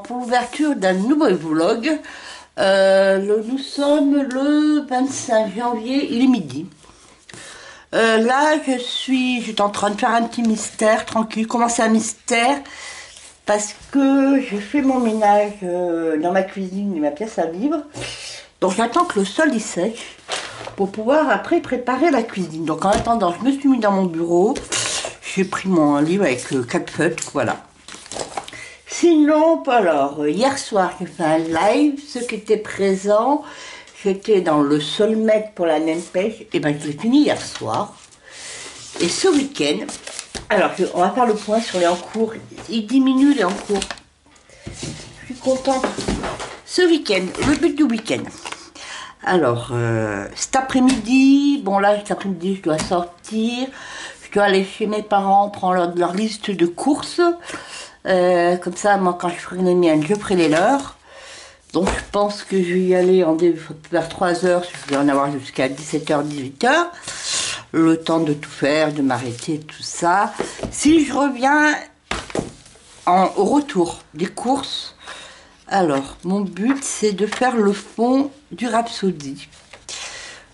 pour l'ouverture d'un nouveau vlog. Nous sommes le 25 janvier, il est midi. Là, j'étais en train de faire un petit mystère, tranquille. Comment c'est un mystère? Parce que je fais mon ménage dans ma cuisine et ma pièce à vivre. Donc j'attends que le sol y sèche pour pouvoir après préparer la cuisine. Donc en attendant, je me suis mis dans mon bureau. J'ai pris mon livre avec 4 feutres, voilà. Sinon, alors, hier soir, j'ai fait un live. Ceux qui étaient présents, j'étais dans le Solmet pour la naine pêche. Et ben, je l'ai fini hier soir. Et ce week-end, alors, on va faire le point sur les encours. Il diminue les encours. Je suis contente. Ce week-end, le but du week-end. Alors, cet après-midi, bon là, cet après-midi, je dois sortir. Je dois aller chez mes parents, prendre leur liste de courses. Comme ça, moi, quand je ferai les miennes, je ferai les leurs. Donc, je pense que je vais y aller vers 3h. Je vais en avoir jusqu'à 17h, 18h. Le temps de tout faire, de m'arrêter, tout ça. Si je reviens au retour des courses, alors, mon but, c'est de faire le fond du Rhapsody.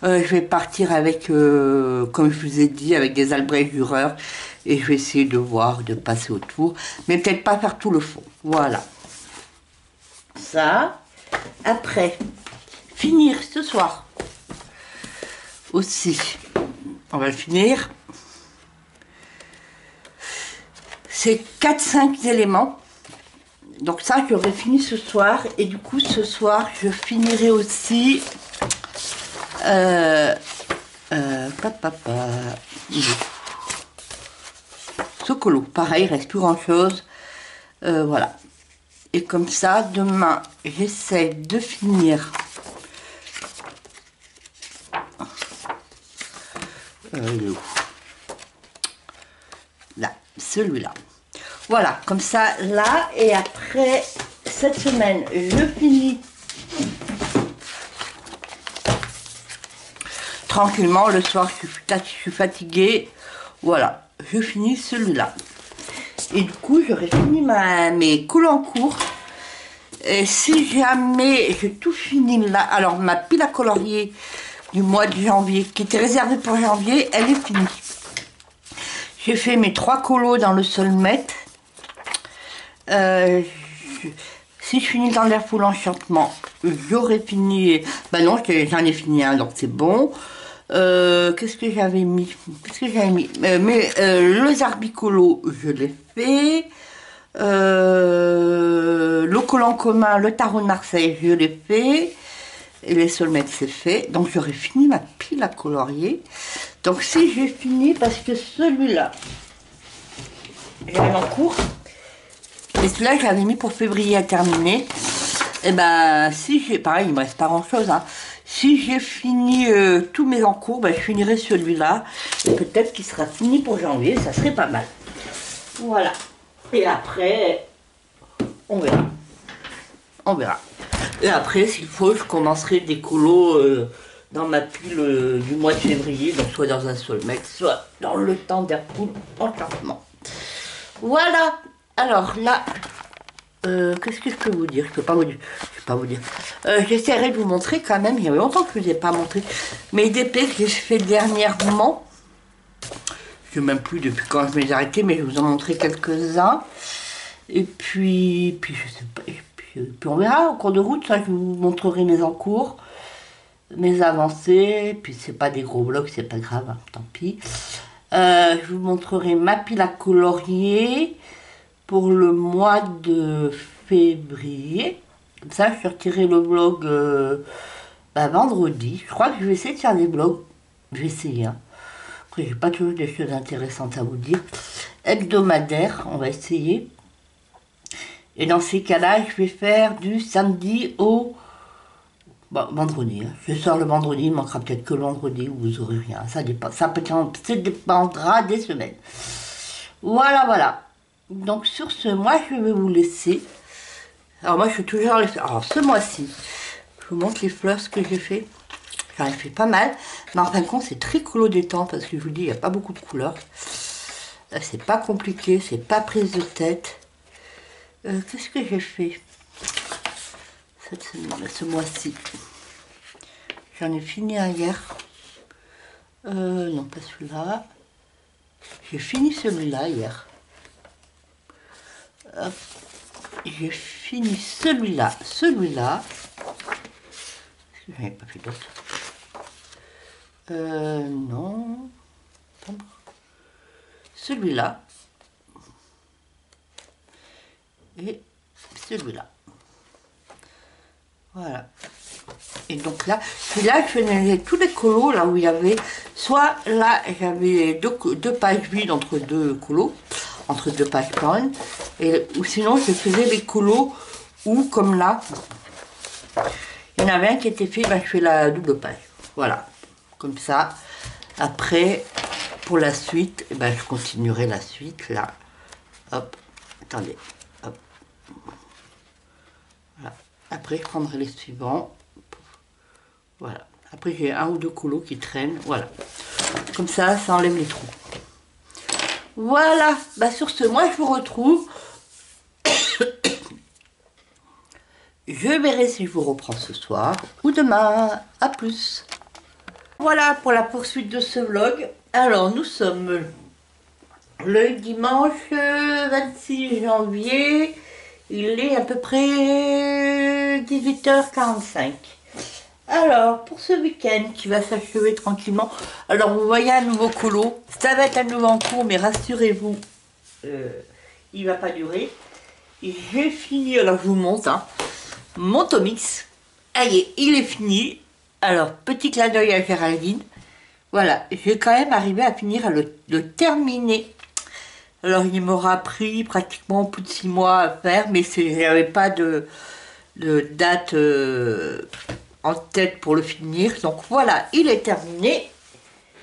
Je vais partir avec, comme je vous ai dit, avec des Albrecht Dürer. Et je vais essayer de voir, de passer autour. Mais peut-être pas faire tout le fond. Voilà. Ça. Après, finir ce soir. Aussi. On va le finir. C'est 4-5 éléments. Donc ça, j'aurai fini ce soir. Et du coup, ce soir, je finirai aussi... Socolo, pareil, il reste plus grand chose. Voilà. Et comme ça, demain, j'essaie de finir là, celui-là. Voilà, comme ça, là, et après, cette semaine, je finis tranquillement. Le soir, je suis fatiguée. Voilà, je finis celui-là. Et du coup, j'aurais fini mes colos en cours. Et si jamais j'ai tout fini là, alors ma pile à colorier du mois de janvier, qui était réservée pour janvier, elle est finie. J'ai fait mes 3 colos dans le Solmet. Si je finis dans l'air full enchantement, j'aurais fini. Ben non, j'en ai fini un, donc c'est bon. Qu'est-ce que j'avais mis? Le Zarbicolo, je l'ai fait. Le collant commun, le tarot de Marseille, je l'ai fait. Et les Solmètres, c'est fait. Donc j'aurais fini ma pile à colorier. Donc si j'ai fini, parce que celui-là, j'avais en cours. Et celui-là, je l'avais mis pour février à terminer. Et ben, si j'ai... Pareil, il me reste pas grand-chose, hein. Si j'ai fini tous mes encours, ben, je finirai celui-là. Et peut-être qu'il sera fini pour janvier, ça serait pas mal. Voilà. Et après, on verra. On verra. Et après, s'il faut, je commencerai des colos dans ma pile du mois de février. Donc soit dans un Solmet, soit dans le temps d'Airpool enchantement. Voilà. Alors là... qu'est-ce que je peux vous dire? Je peux pas vous dire. J'essaierai de vous montrer quand même. Il y avait longtemps que je ne vous ai pas montré mes DP que j'ai fait dernièrement. Je ne sais même plus depuis quand je m'ai arrêté, mais je vous en montrer quelques-uns. Et puis je sais pas. Et puis on verra au cours de route. Ça, je vous montrerai mes encours, mes avancées. Puis c'est pas des gros blocs, c'est pas grave, hein, tant pis. Je vous montrerai ma pile à colorier pour le mois de février. Comme ça, je sortirai le vlog vendredi. Je crois que je vais essayer de faire des vlogs. Je vais essayer. Hein. Après, j'ai pas toujours des choses intéressantes à vous dire. Hebdomadaire, on va essayer. Et dans ces cas-là, je vais faire du samedi au vendredi. Hein. Je sors le vendredi, il manquera peut-être que le vendredi où vous aurez rien. Ça dépend. Ça dépendra des semaines. Voilà, voilà. Donc sur ce, moi je vais vous laisser. Alors moi je suis toujours les fleurs. Alors ce mois-ci, je vous montre les fleurs, ce que j'ai fait. J'en ai fait pas mal. Mais en fin de compte, c'est très colo détente parce que je vous dis, il n'y a pas beaucoup de couleurs. C'est pas compliqué, c'est pas prise de tête. Qu'est-ce que j'ai fait cette semaine, ce mois-ci? J'en ai fini un hier. Non, pas celui-là. J'ai fini celui-là hier. Hop. J'ai fini celui-là. Celui-là. Est-ce que j'en ai pas fait d'autres? Non. Celui-là. Et celui-là. Voilà. Et donc là, celui-là, je faisais tous les colos là où il y avait, soit là j'avais deux pages vides entre deux colos, entre deux pages pleines, et ou sinon je faisais les colos où comme là, il y en avait un qui était fait, ben, je fais la double page. Voilà, comme ça. Après, pour la suite, eh ben, je continuerai la suite là. Hop, attendez. Hop. Voilà. Après, je prendrai les suivants. Voilà. Après, j'ai un ou deux colos qui traînent. Voilà. Comme ça, ça enlève les trous. Voilà. Bah, sur ce, moi, je vous retrouve. Je verrai si je vous reprends ce soir ou demain. À plus. Voilà pour la poursuite de ce vlog. Alors, nous sommes le dimanche 26 janvier. Il est à peu près 18h45. Alors, pour ce week-end qui va s'achever tranquillement, alors vous voyez un nouveau colo, ça va être à nouveau en cours, mais rassurez-vous, il va pas durer. J'ai fini, alors je vous montre, hein, mon Tomix, allez, il est fini. Alors, petit clin d'œil à Géraldine, voilà, j'ai quand même arrivé à finir à le terminer. Alors, il m'aura pris pratiquement plus de 6 mois à faire, mais j'avais pas de date en tête pour le finir. Donc voilà, il est terminé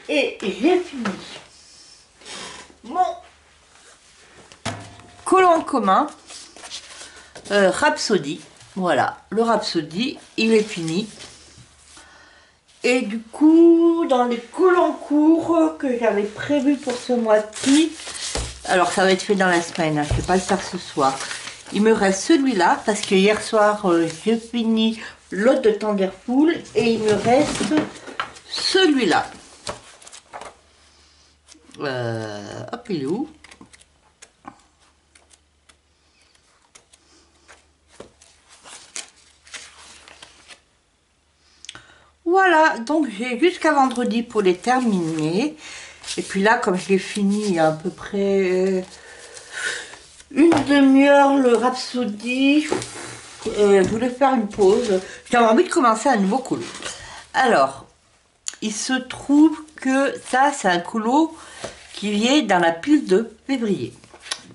et j'ai fini mon collant en commun Rhapsody. Voilà, le Rhapsody, il est fini. Et du coup, dans les collants courts que j'avais prévus pour ce mois-ci, alors ça va être fait dans la semaine, hein, je ne vais pas le faire ce soir. Il me reste celui-là, parce que hier soir, j'ai fini l'autre de Tenderpool, et il me reste celui-là. Hop, il est où? Voilà, donc j'ai jusqu'à vendredi pour les terminer. Et puis là, comme je l'ai fini il y a à peu près une demi-heure, le Rhapsody, je voulais faire une pause. J'avais envie de commencer un nouveau colo. Alors, il se trouve que ça, c'est un colo qui vient dans la pile de février.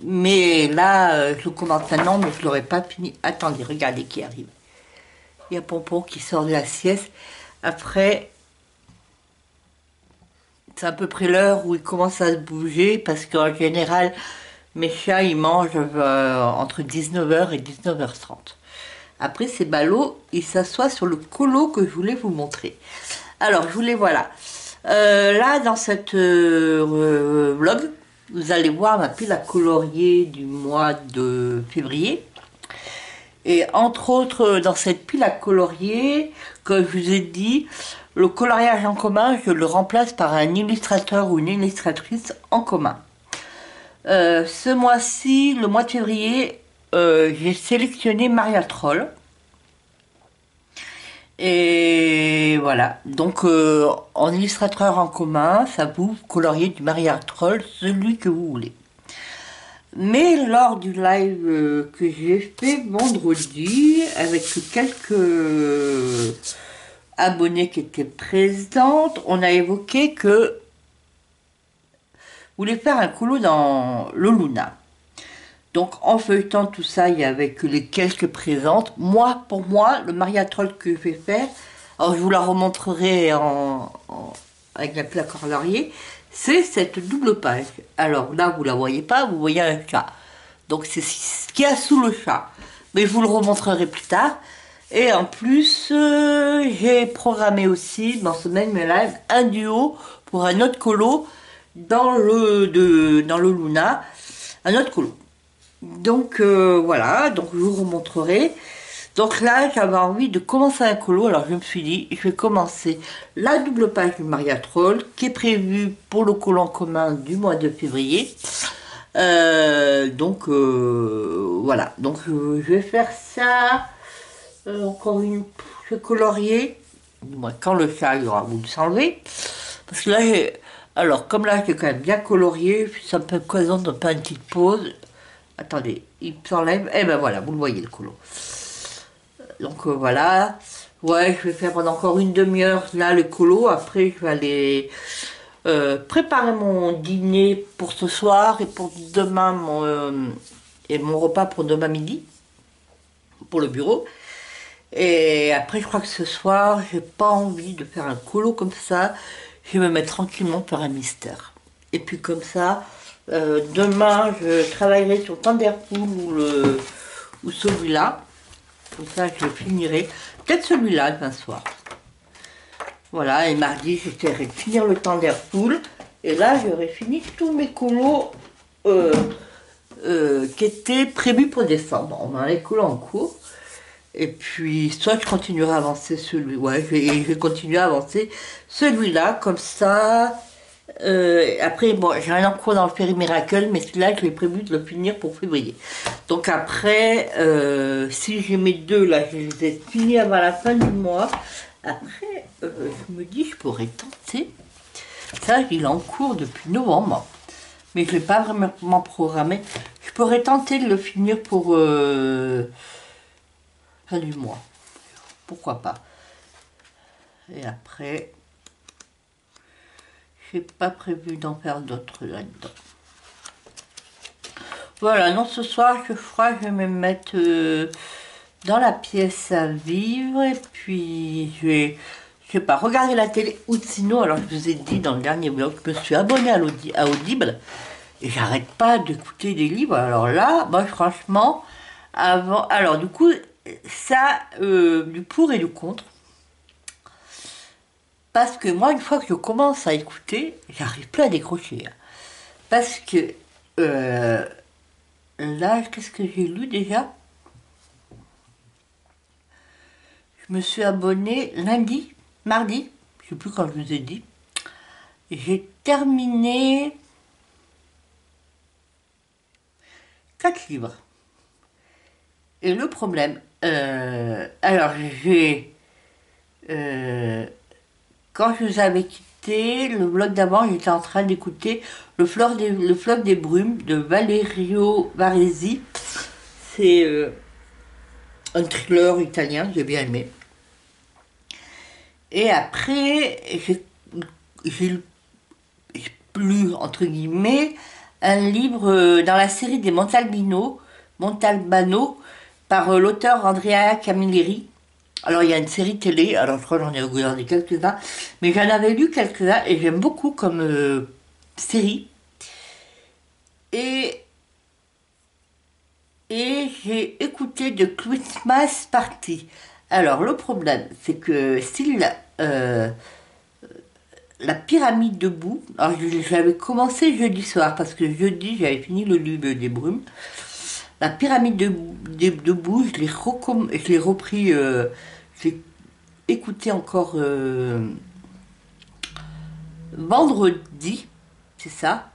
Mais là, je le commence maintenant, mais je ne l'aurais pas fini. Attendez, regardez qui arrive. Il y a Pompon qui sort de la sieste. Après, c'est à peu près l'heure où il commence à se bouger parce qu'en général, mes chats, ils mangent entre 19h et 19h30. Après, c'est ballot, il s'assoit sur le colo que je voulais vous montrer. Alors, je voulais, voilà. Là, dans cette vlog, vous allez voir ma pile à colorier du mois de février. Et entre autres, dans cette pile à colorier, comme je vous ai dit, le coloriage en commun, je le remplace par un illustrateur ou une illustratrice en commun. Ce mois-ci, le mois de février, j'ai sélectionné Maria Troll. Et voilà, donc en illustrateur en commun, ça vous coloriez du Maria Troll, celui que vous voulez. Mais lors du live que j'ai fait vendredi, avec quelques abonnés qui étaient présentes, on a évoqué que vous voulez faire un colo dans le Luna. Donc en feuilletant tout ça, il y avait que les quelques présentes. Moi, pour moi, le Maria Troll que je vais faire, alors je vous la remontrerai avec la plaque colorier, c'est cette double page. Alors là, vous la voyez pas, vous voyez un chat. Donc c'est ce qu'il y a sous le chat. Mais je vous le remontrerai plus tard. Et en plus, j'ai programmé aussi, dans ce même live, un duo pour un autre colo dans le Luna. Un autre colo. Donc voilà, donc je vous remontrerai. Donc là, j'avais envie de commencer un colo, alors je me suis dit, je vais commencer la double page du Maria Troll, qui est prévue pour le colo en commun du mois de février. Voilà, donc je vais faire ça, encore une, je vais colorier, moi, quand le chat il aura voulu s'enlever, parce que là, alors comme là j'ai quand même bien colorié, ça me fait l'occasion de faire une petite pause. Attendez, il s'enlève, et ben voilà, vous le voyez le colo. Donc voilà, ouais, je vais faire pendant encore une demi-heure là le colo, après je vais aller préparer mon dîner pour ce soir et pour demain, et mon repas pour demain midi, pour le bureau. Et après, je crois que ce soir, j'ai pas envie de faire un colo comme ça. Je vais me mettre tranquillement faire un mystère. Et puis comme ça, demain, je travaillerai sur Thunderpool ou celui-là. Comme ça, je finirai. Peut-être celui-là demain soir. Voilà, et mardi, j'essaierai de finir le Thunderpool. Et là, j'aurai fini tous mes colos qui étaient prévus pour décembre. On a les colos en cours. Et puis, soit je continuerai à avancer celui, ouais, je vais continuer à avancer celui-là, comme ça. Après, bon, j'ai rien en cours dans le Fairy Miracle, mais celui-là, je l'ai prévu de le finir pour février. Donc après, si j'ai mes deux, là, je les ai finis avant la fin du mois. Après, je me dis, je pourrais tenter. Ça, il est en cours depuis novembre, mais je ne l'ai pas vraiment programmé. Je pourrais tenter de le finir pour fin du mois. Pourquoi pas. Et après, j'ai pas prévu d'en faire d'autres là-dedans. Voilà, non, ce soir, je vais me mettre dans la pièce à vivre, et puis je sais pas, regarder la télé, ou sinon, alors je vous ai dit dans le dernier vlog, je me suis abonnée à Audible, et j'arrête pas d'écouter des livres. Alors là, moi franchement, avant, alors du coup, ça, du pour et du contre. Parce que moi, une fois que je commence à écouter, j'arrive plus à décrocher. Parce que là, qu'est-ce que j'ai lu déjà? Je me suis abonnée lundi, mardi, je sais plus quand je vous ai dit. J'ai terminé 4 livres. Et le problème, alors j'ai... quand je vous avais quitté le vlog d'avant, j'étais en train d'écouter le fleuve des brumes de Valerio Varesi. C'est un thriller italien, j'ai bien aimé. Et après, j'ai lu, entre guillemets, un livre dans la série des Montalbano, par l'auteur Andrea Camilleri. Alors il y a une série télé, alors je crois que j'en ai regardé quelques-uns, mais j'en avais lu quelques-uns et j'aime beaucoup comme série. Et j'ai écouté The Christmas Party. Alors le problème, c'est que si la pyramide debout, alors j'avais commencé jeudi soir, parce que jeudi j'avais fini le livre des brumes. La pyramide debout, je l'ai repris, j'ai écouté encore vendredi, c'est ça?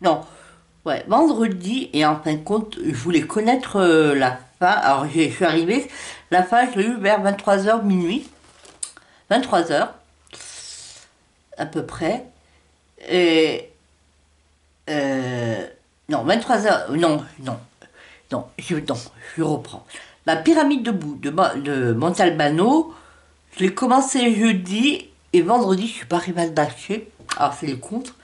Non, ouais, vendredi, et en fin de compte, je voulais connaître la fin. Alors je suis arrivée, la fin je l'ai eu vers 23h minuit, 23h à peu près, et non, 23h, non, je reprends. La pyramide debout de Montalbano, je l'ai commencé jeudi, et vendredi, je suis pas arrivée à le bâcher. Alors c'est le contre.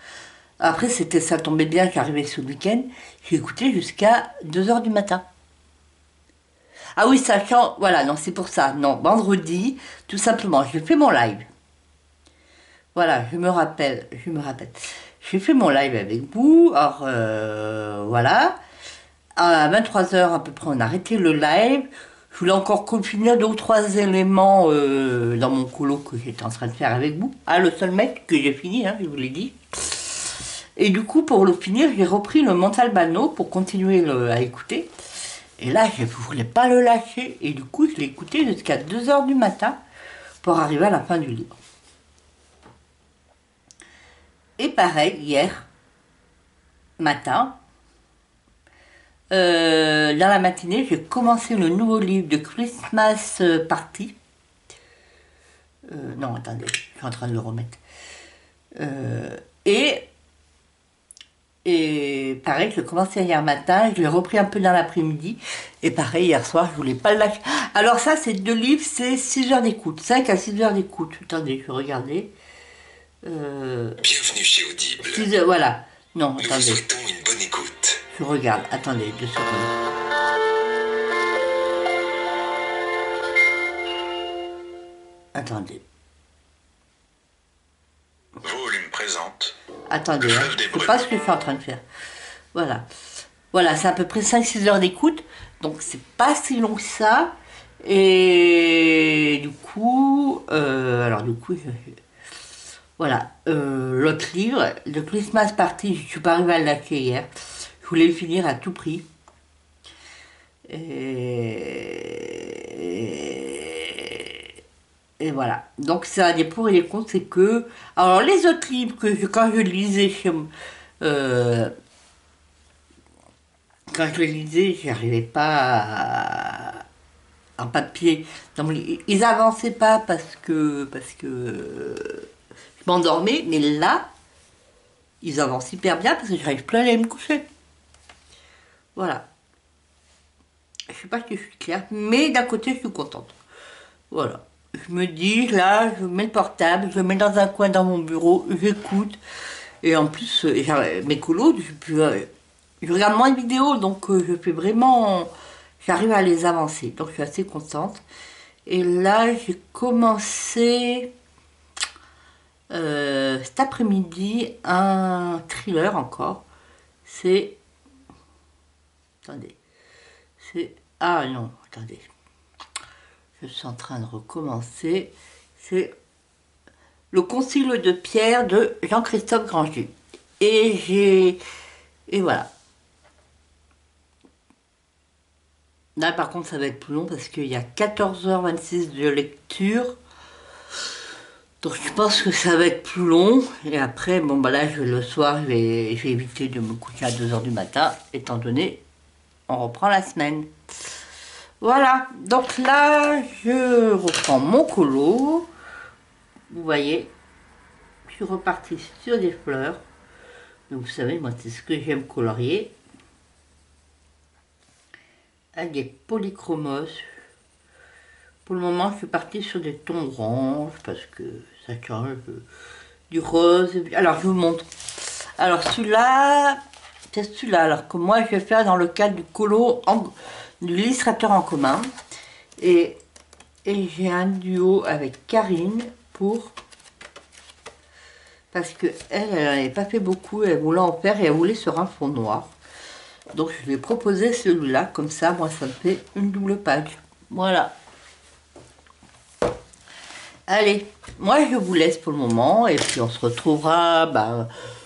Après, ça tombait bien, j'arrivais ce week-end. J'ai écouté jusqu'à 2h du matin. Ah oui, sachant, voilà, non, c'est pour ça. Non, vendredi, tout simplement, j'ai fait mon live. Voilà, je me rappelle. J'ai fait mon live avec vous, alors voilà. À 23h à peu près, on a arrêté le live. Je voulais encore confiner 2 ou 3 éléments dans mon colo que j'étais en train de faire avec vous. Ah, le seul mec que j'ai fini, hein, je vous l'ai dit. Et du coup, pour le finir, j'ai repris le Montalbano pour continuer à écouter. Et là, je ne voulais pas le lâcher. Et du coup, je l'ai écouté jusqu'à 2 heures du matin pour arriver à la fin du livre. Et pareil, hier matin, dans la matinée, j'ai commencé le nouveau livre de Christmas Party. Non, attendez, je suis en train de le remettre. Et pareil, je commençais hier matin, je l'ai repris un peu dans l'après-midi. Et pareil, hier soir, je voulais pas le lâcher. Alors ça, c'est 2 livres, c'est 6 heures d'écoute. 5 à 6 heures d'écoute. Attendez, je vais regarder. Bienvenue chez Audible. 6 heures, voilà. Non, Nous attendez. vous souhaitons une bonne écoute. Je regarde. Attendez, 2 secondes. Attendez. Volume présente. Attendez, hein. Je sais pas ce que je suis en train de faire. Voilà. Voilà, c'est à peu près 5-6 heures d'écoute. Donc c'est pas si long que ça. Et du coup, voilà, l'autre livre, le Christmas Party, je suis pas arrivée à le lâcher hier. Je voulais le finir à tout prix. Et voilà. Donc ça a des pour et des contre, c'est que... Alors les autres livres quand je lisais euh, quand je les lisais, j'arrivais pas en papier. Donc, ils avançaient pas parce que je m'endormais, mais là, ils avancent hyper bien parce que j'arrive plus à aller me coucher. Voilà. Je sais pas si je suis claire, mais d'un côté, je suis contente. Voilà. Je me dis, là, je mets le portable, je le mets dans un coin dans mon bureau, j'écoute. Et en plus, mes colos, je regarde moins de vidéos, donc je fais vraiment... J'arrive à les avancer, donc je suis assez contente. Et là, j'ai commencé cet après-midi un thriller encore. C'est... Attendez. C'est... Ah non, attendez. Je suis en train de recommencer. C'est Le Concile de Pierre de Jean-Christophe Granger. Et voilà. Là, par contre, ça va être plus long parce qu'il y a 14h26 de lecture. Donc, je pense que ça va être plus long. Et après, bon, bah là, le soir, je vais éviter de me coucher à 2h du matin, étant donné, on reprend la semaine. Voilà. Donc là, je reprends mon colo. Vous voyez, je suis repartie sur des fleurs. Donc, vous savez, moi, c'est ce que j'aime colorier. Avec des polychromos. Pour le moment, je suis partie sur des tons orange parce que ça change du rose. Alors, je vous montre. Alors, celui-là, c'est celui-là. Alors, que moi, je vais faire dans le cadre du colo de l'illustrateur en commun. Et j'ai un duo avec Karine parce que elle n'avait pas fait beaucoup. Elle voulait en faire et elle voulait sur un fond noir. Donc, je lui ai proposé celui-là. Comme ça, moi, ça me fait une double page. Voilà. Allez, moi je vous laisse pour le moment et puis on se retrouvera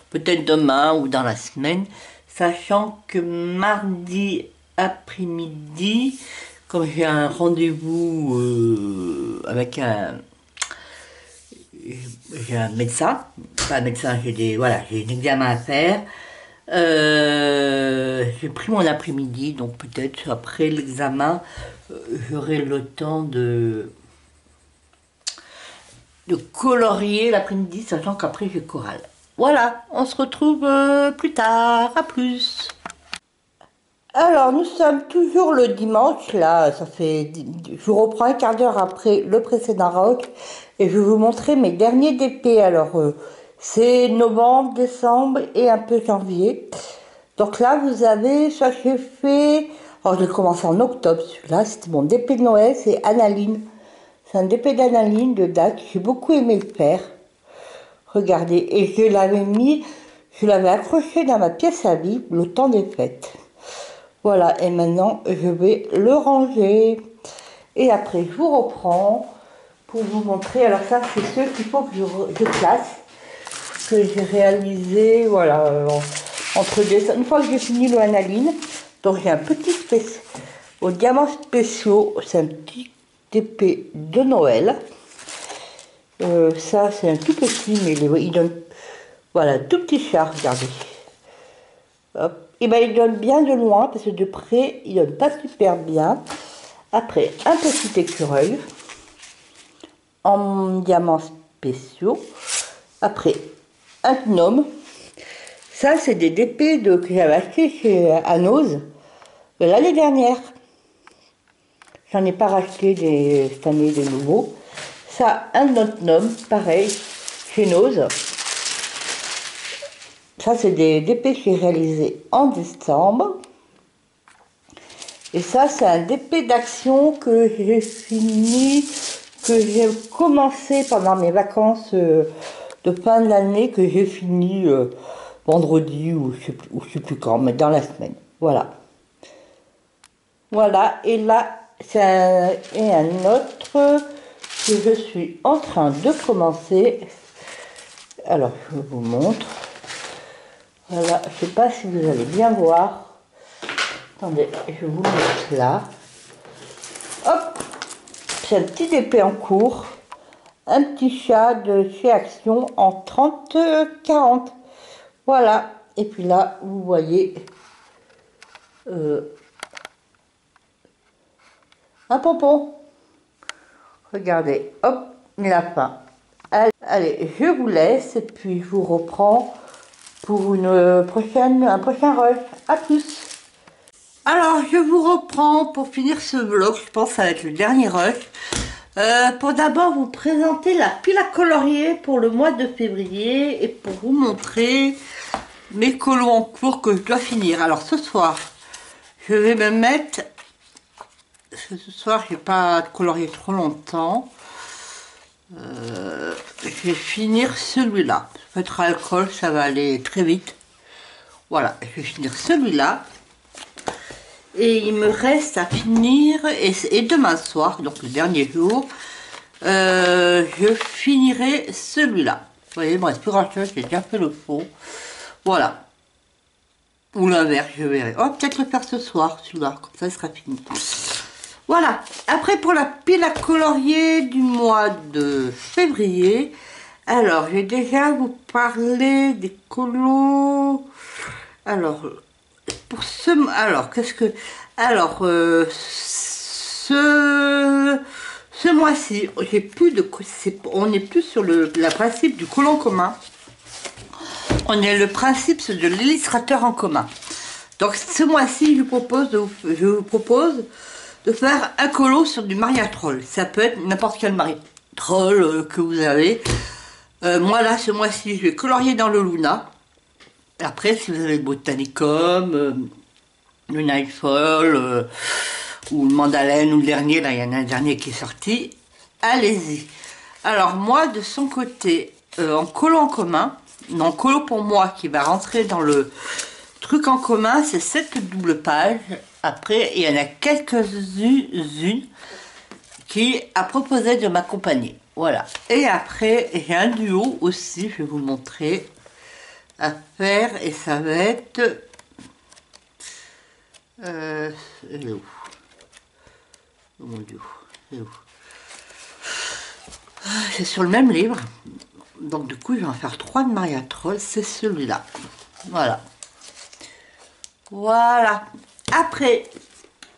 peut-être demain ou dans la semaine, sachant que mardi après-midi, comme j'ai un rendez-vous avec j'ai un médecin, pas un médecin, j'ai un examen à faire. J'ai pris mon après-midi, donc peut-être après l'examen, j'aurai le temps de colorier l'après-midi, sachant qu'après j'ai chorale. Voilà, on se retrouve plus tard, à plus. Alors, nous sommes toujours le dimanche, là, je reprends un quart d'heure après le précédent rock, et je vais vous montrer mes derniers DP. Alors, c'est novembre, décembre et un peu janvier. Donc là, vous avez, ça j'ai fait, alors je l'ai commencé en octobre, celui-là, c'était mon DP de Noël, c'est Analine. C'est un DP d'Analine de date, j'ai beaucoup aimé le faire. Regardez, et je l'avais accroché dans ma pièce à vivre le temps des fêtes. Voilà, et maintenant je vais le ranger. Et après je vous reprends pour vous montrer. Alors ça, c'est ceux qu'il faut que je classe. que j'ai réalisé, voilà, entre deux, une fois que j'ai fini le analine. Donc j'ai un petit spécial, au diamant spéciaux, c'est un petit épée de Noël. Ça c'est un tout petit, mais il donne, voilà, tout petit chat, regardez. Hop. Et ben il donne bien de loin, parce que de près, il donne pas super bien. Après, un petit écureuil, en diamants spéciaux. Après, un gnome. Ça, c'est des DP que j'avais acheté chez Anos l'année dernière. J'en ai pas racheté cette année de nouveau. Ça, un autre gnome, pareil, chez Nose. Ça, c'est des DP que j'ai réalisés en décembre. Et ça, c'est un DP d'action que j'ai fini, que j'ai commencé pendant mes vacances de fin de l'année, que j'ai fini vendredi ou je sais plus quand, mais dans la semaine. Voilà. Voilà, et là, c'est un autre que je suis en train de commencer. Alors, je vous montre. Voilà, je ne sais pas si vous allez bien voir. Attendez, je vous montre là. Hop, c'est un petit épée en cours. Un petit chat de chez Action en 30-40. Voilà, et puis là, vous voyez un pompon. Regardez, hop, la fin. Allez, je vous laisse et puis je vous reprends pour un prochain rush. À plus. Alors, je vous reprends pour finir ce vlog. Je pense que ça va être le dernier rush. Pour d'abord vous présenter la pile à colorier pour le mois de février et pour vous montrer mes colos en cours que je dois finir. Alors ce soir, je vais me mettre... Ce soir, je n'ai pas colorié trop longtemps. Je vais finir celui-là. Votre alcool, ça va aller très vite. Voilà, je vais finir celui-là. Et il me reste à finir, et demain soir, donc le dernier jour, je finirai celui-là. Vous voyez, il me reste plus grand chose, j'ai déjà fait le fond. Voilà. Ou l'inverse, je verrai. Oh, peut-être le faire ce soir, celui-là, comme ça il sera fini. Voilà. Après, pour la pile à colorier du mois de février, alors, je vais déjà vous parler des colos. Alors, pour ce... Alors, qu'est-ce que... Alors, ce mois-ci, j'ai plus de... On n'est plus sur le principe du colon commun. On est le principe de l'illustrateur en commun. Donc, ce mois-ci, je vous propose de faire un colo sur du Maria Troll. Ça peut être n'importe quel Maria Troll que vous avez. Moi, là, ce mois-ci, je vais colorier dans le Luna. Après, si vous avez le Botanicum, le Nightfall, ou le Mandalène, ou le dernier, là, il y en a un dernier qui est sorti, allez-y. Alors, moi, de son côté, en colo en commun, non, colo pour moi, qui va rentrer dans le truc en commun, c'est cette double page. Après, il y en a quelques-unes qui a proposé de m'accompagner. Voilà. Et après, j'ai un duo aussi, je vais vous montrer, à faire, et ça va être... elle est où? Oh mon Dieu, c'est où? C'est sur le même livre. Donc du coup, je vais en faire 3 de Maria Troll, c'est celui-là. Voilà. Voilà. Après,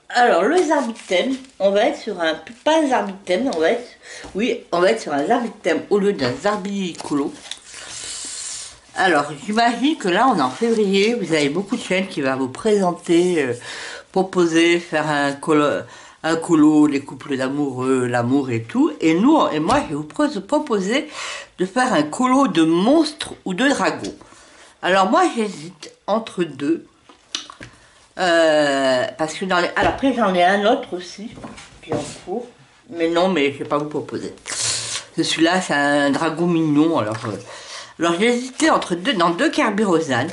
alors le Zarbithème, on va être sur un... Pas un Zarbithème, on va être... Oui, on va être sur un Zarbithème au lieu d'un Zarbicolo. Alors, j'imagine que là, on est en février, vous avez beaucoup de chaînes qui vont vous présenter, proposer, faire un colo, les couples d'amoureux, l'amour et tout. Et moi, je vais vous proposer de faire un colo de monstres ou de dragons. Alors, moi, j'hésite entre deux. Parce que alors, après, j'en ai un autre aussi, qui est en cours. Mais non, mais je ne vais pas vous proposer. Celui-là, c'est un dragon mignon, alors j'ai hésité entre dans deux Kerberosanes,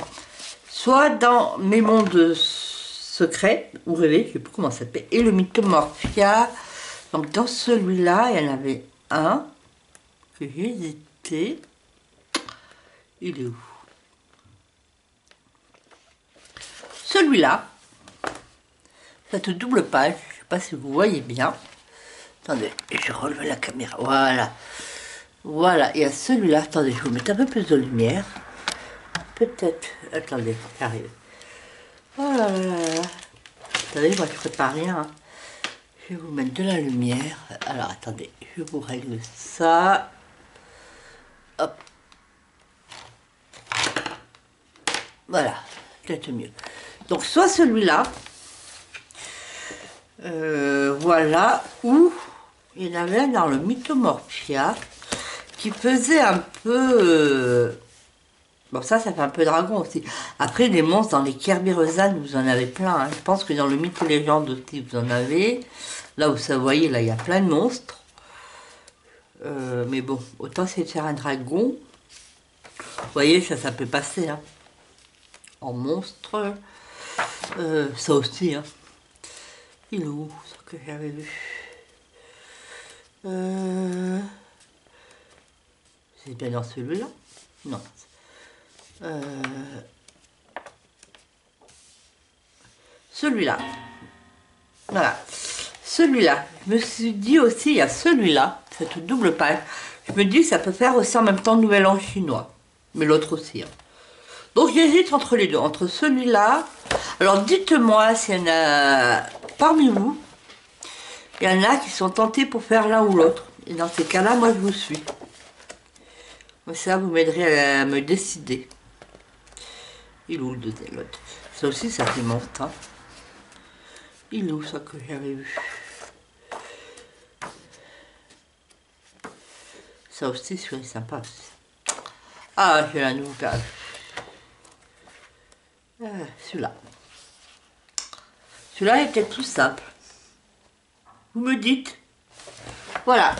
soit dans mes mondes secrets, ou rêvés, je ne sais plus comment ça s'appelle, et le Mythomorphia. Donc dans celui-là, il y en avait un que j'ai hésité. Il est où? Celui-là, cette double page, je ne sais pas si vous voyez bien. Attendez, je relève la caméra. Voilà. Voilà, il y a celui-là. Attendez, je vais vous mettre un peu plus de lumière. Peut-être. Attendez, j'arrive. Oh là là là là. Attendez, moi je ne ferai pas rien. Hein. Je vais vous mettre de la lumière. Alors attendez, je vous règle ça. Hop. Voilà, peut-être mieux. Donc soit celui-là. Voilà, où il y en avait dans le Mythomorphia qui faisait un peu... Bon, ça fait un peu dragon aussi. Après, des monstres dans les Kerberosanes, vous en avez plein. Hein. Je pense que dans le Mythe et Légende aussi, vous en avez. Là où ça, vous voyez, là, il y a plein de monstres. Mais bon, autant c'est de faire un dragon. Vous voyez, ça peut passer. Hein. En monstre. Ça aussi, hein. Il est où, ce que j'avais vu? C'est bien dans celui-là? Non. Celui-là. Voilà. Celui-là. Je me suis dit aussi, il y a celui-là, cette double page. Je me dis que ça peut faire aussi en même temps Nouvel An chinois. Mais l'autre aussi. Hein. Donc j'hésite entre les deux. Entre celui-là. Alors dites-moi s'il y en a parmi vous. Il y en a qui sont tentés pour faire l'un ou l'autre. Et dans ces cas-là, moi je vous suis. Ça, vous m'aiderez à me décider. Il est où le deuxième, l'autre? Ça aussi, ça fait monstre. Hein. Il est où ça que j'avais vu? Ça aussi, c'est sympa aussi. Ah, j'ai un nouveau perdu. Celui-là. Celui-là est peut-être plus simple. Vous me dites. Voilà.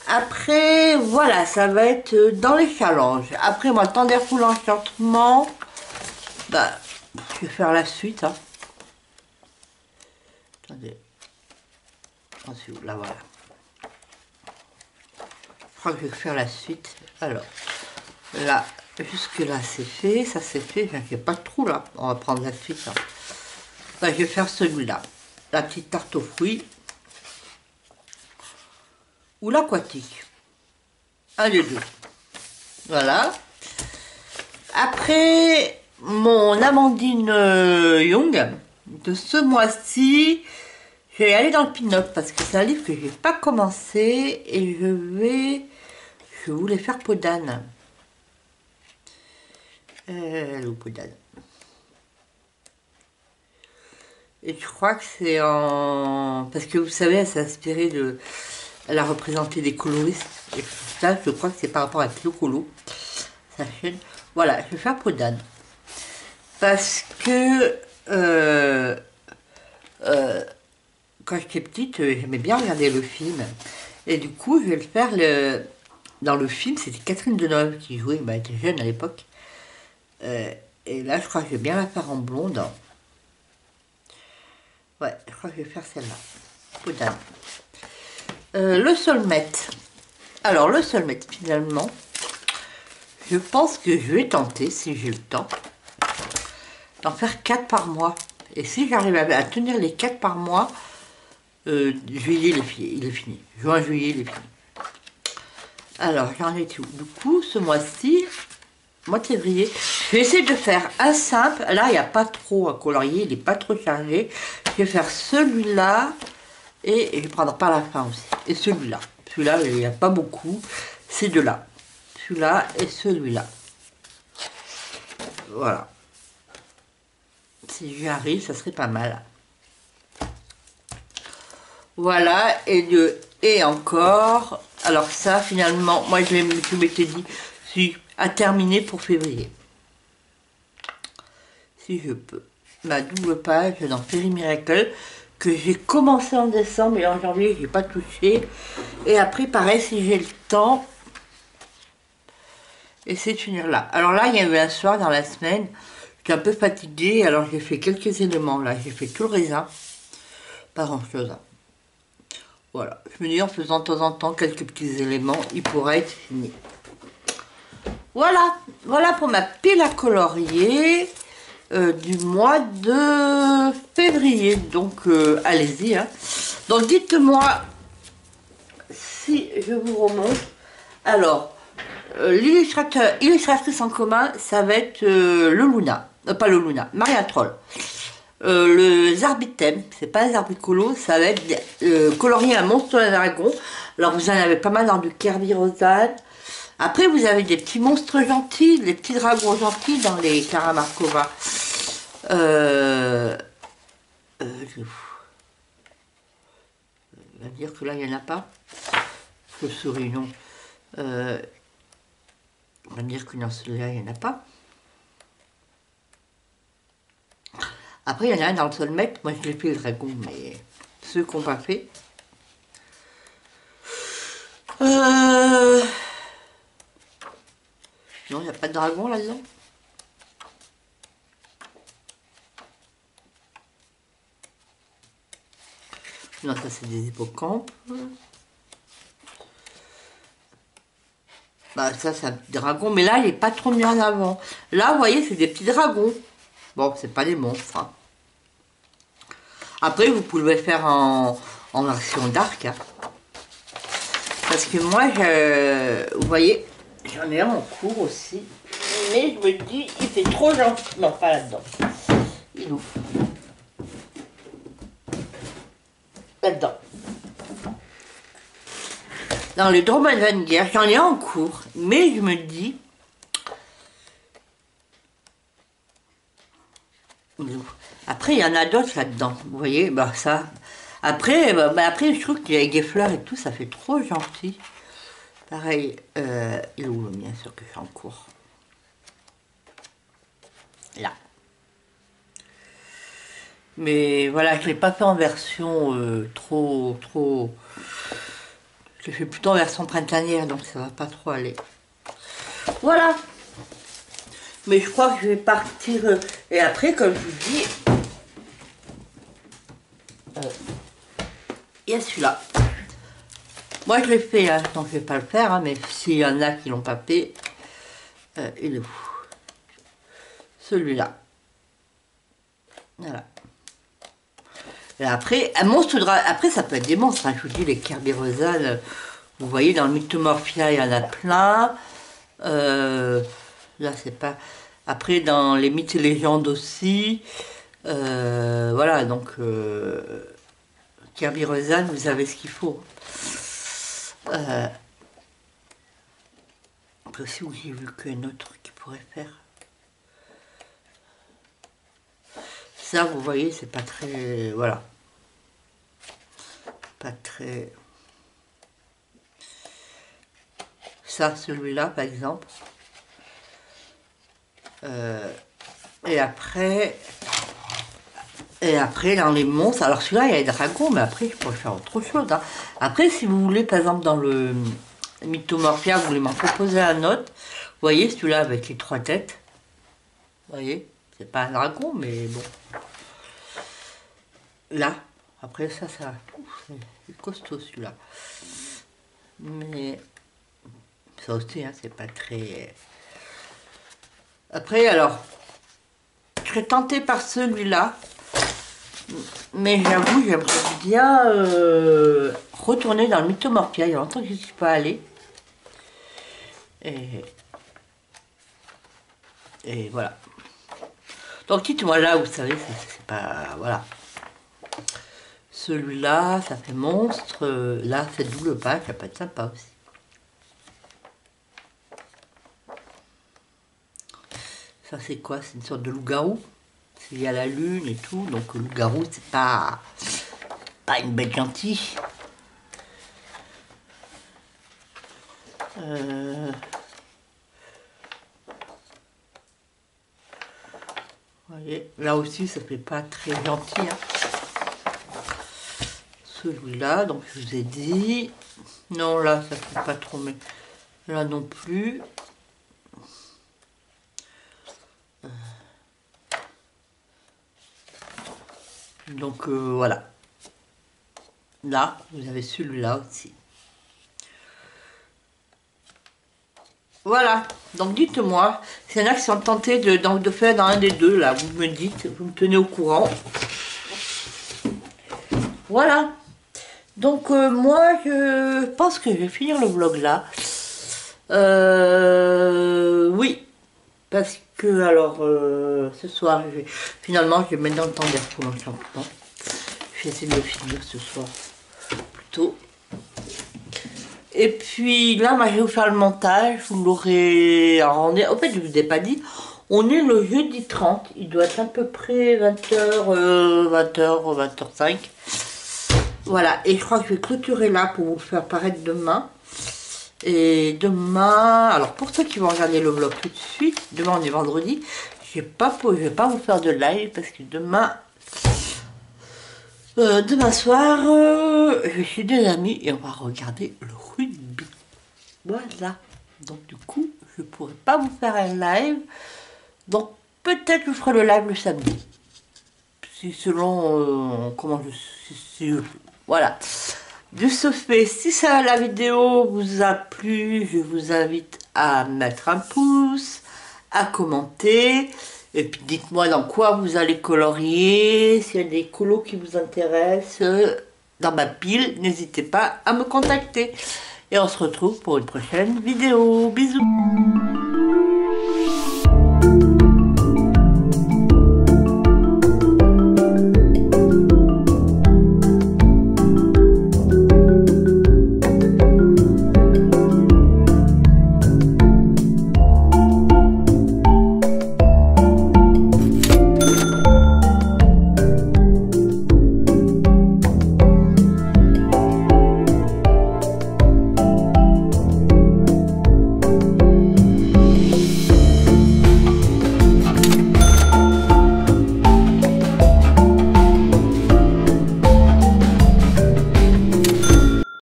Après, voilà, ça va être dans les challenges. Après, moi, Thunderful Enchantement, bah, je vais faire la suite. Hein. Attendez. Ensuite, là, voilà. Je crois que je vais faire la suite. Alors, là, jusque là, c'est fait. Ça, c'est fait. Il n'y a pas de trou, là. On va prendre la suite. Hein. Bah, je vais faire celui-là. La petite tarte aux fruits. Ou l'aquatique. Un des deux. Voilà. Après, mon Amandine Young, de ce mois-ci, je vais aller dans le pin-up parce que c'est un livre que je n'ai pas commencé et je voulais faire peau d'âne. Peau d'âne. Et je crois que c'est en... Parce que vous savez, elle s'est inspirée de... Elle a représenté des coloristes. Et ça, je crois que c'est par rapport à Clo Colo, sa chaîne. Voilà, je vais faire peau d'âne. Parce que quand j'étais petite, j'aimais bien regarder le film. Et du coup, je vais le faire dans le film. C'était Catherine Deneuve qui jouait. Elle était jeune à l'époque. Et là, je crois que je vais bien la faire en blonde. Ouais, je crois que je vais faire celle-là. Peau d'âne. Le Soulmate. Alors, le Soulmate, finalement, je pense que je vais tenter, si j'ai le temps, d'en faire 4 par mois. Et si j'arrive à tenir les 4 par mois, juillet, il est fini. Juin, juillet, il est fini. Alors, j'en ai tout. Du coup, ce mois-ci, mois de février, je vais essayer de faire un simple. Là, il n'y a pas trop à colorier, il n'est pas trop chargé. Je vais faire celui-là. Et je vais prendre par la fin aussi. Et celui-là. Celui-là, il n'y a pas beaucoup. Ces deux-là. Celui-là et celui-là. Voilà. Si j'y arrive, ça serait pas mal. Voilà. Et encore. Alors ça, finalement, moi, je m'étais dit, si, à terminer pour février. Si je peux. Ma double page dans Fairy Miracle. Que j'ai commencé en décembre et en janvier, je n'ai pas touché. Et après, pareil, si j'ai le temps, essayer de finir là. Alors là, il y a eu un soir dans la semaine, j'étais un peu fatiguée, alors j'ai fait quelques éléments là. J'ai fait tout le raisin, pas grand-chose. Hein. Voilà, je me dis en faisant de temps en temps quelques petits éléments, il pourrait être fini. Voilà, voilà pour ma pile à colorier du mois de février. Donc allez-y. Hein. Donc dites-moi si je vous remonte. Alors, illustratrice en commun, ça va être le Luna. Pas le Luna, Maria Troll. Le Zarbitem, c'est pas un Zarbicolo, ça va être colorier un monstre de dragon. Alors vous en avez pas mal dans du Kirby Rosane. Après vous avez des petits monstres gentils, des petits dragons gentils dans les Karamarkova. Je vais dire que là il n'y en a pas. Je souris, non. On va dire que dans celui-là il n'y en a pas. Après, il y en a un dans le Solmec. Moi, je l'ai fait le dragon, mais ceux qui n'ont pas fait. Non, il n'y a pas de dragon là-dedans. Non, ça, c'est des hippocampes. Bah, ça, c'est un petit dragon. Mais là, il n'est pas trop mis en avant. Là, vous voyez, c'est des petits dragons. Bon, c'est pas des monstres. Hein. Après, vous pouvez le faire en version dark. Hein. Parce que moi, vous voyez, j'en ai un en cours aussi. Mais je me dis, il fait trop gentil. Non, pas là-dedans. Il ouvre. Là-dedans. Dans le Droman Van Guerre, j'en ai un en cours. Mais je me dis, après, il y en a d'autres là-dedans. Vous voyez, bah ça. Après, après, je trouve qu'avec des fleurs et tout, ça fait trop gentil. Pareil, il est où le mien, sûr que je suis en cours. Là. Mais voilà, je ne l'ai pas fait en version trop. Je l'ai fait plutôt en version printanière, donc ça va pas trop aller. Voilà. Mais je crois que je vais partir. Et après, comme je vous dis, il y a celui-là. Moi, je l'ai fait, hein, donc je ne vais pas le faire, hein, mais s'il y en a qui l'ont pas fait, il est où? Celui-là. Voilà. Et après, un monstre après, ça peut être des monstres. Hein, je vous dis, les Kerberosanes, vous voyez, dans le Mythomorphia, il y en a plein. Là, c'est pas. Après, dans les mythes et légendes aussi. Voilà, donc. Kerberosanes, vous avez ce qu'il faut. Après aussi, où j'ai vu qu'un autre qui pourrait faire. Ça, vous voyez, c'est pas très... Voilà. Pas très... Ça, celui-là, par exemple. Et après, dans les monstres... Alors, celui-là, il y a des dragons, mais après, je pourrais faire autre chose. Hein. Après, si vous voulez, par exemple, dans le Mythomorphia, vous voulez m'en proposer un autre. Vous voyez, celui-là, avec les 3 têtes. Vous voyez, c'est pas un dragon, mais bon. Là, après ça, c'est costaud celui-là. Mais ça aussi, hein, c'est pas très... Après, alors, je serais tentée par celui-là. Mais j'avoue, j'aimerais bien retourner dans le Mythomorphia. Il y a longtemps que je ne suis pas allée. Et voilà. Donc dites-moi là, vous savez, c'est pas... Voilà. Celui-là, ça fait monstre. Là, c'est double page, ça peut être sympa aussi. Ça, c'est quoi? C'est une sorte de loup-garou. Il y a la lune et tout, donc le loup-garou, c'est pas une bête gentille. Voyez, là aussi, ça fait pas très gentil. Hein. Celui-là, donc je vous ai dit. Non, là, ça fait pas trop, mais là non plus. Donc voilà. Là, vous avez celui-là aussi. Voilà, donc dites-moi, s'il y en a qui sont tentés de faire dans un des deux, là, vous me dites, vous me tenez au courant. Voilà. Donc moi, je pense que je vais finir le vlog là. Oui, parce que alors, ce soir, finalement, je vais mettre dans le temps d'air pour l'enchantement. Je vais essayer de le finir ce soir, plutôt. Et puis là, moi, je vais vous faire le montage, vous l'aurez... En fait, je vous ai pas dit, on est le jeudi 30, il doit être à peu près 20h, 20h, 20h05. Voilà, et je crois que je vais clôturer là pour vous le faire paraître demain. Et demain, alors pour ceux qui vont regarder le vlog tout de suite, demain on est vendredi, je vais pas vous faire de live parce que demain, demain soir, je suis des amis et on va regarder le rugby. Voilà, donc du coup, je pourrais pas vous faire un live, donc peut-être je ferai le live le samedi. C'est selon comment voilà. De ce fait, si la vidéo vous a plu, je vous invite à mettre un pouce, à commenter, et puis dites-moi dans quoi vous allez colorier, s'il y a des colos qui vous intéressent dans ma pile, n'hésitez pas à me contacter. Et on se retrouve pour une prochaine vidéo. Bisous!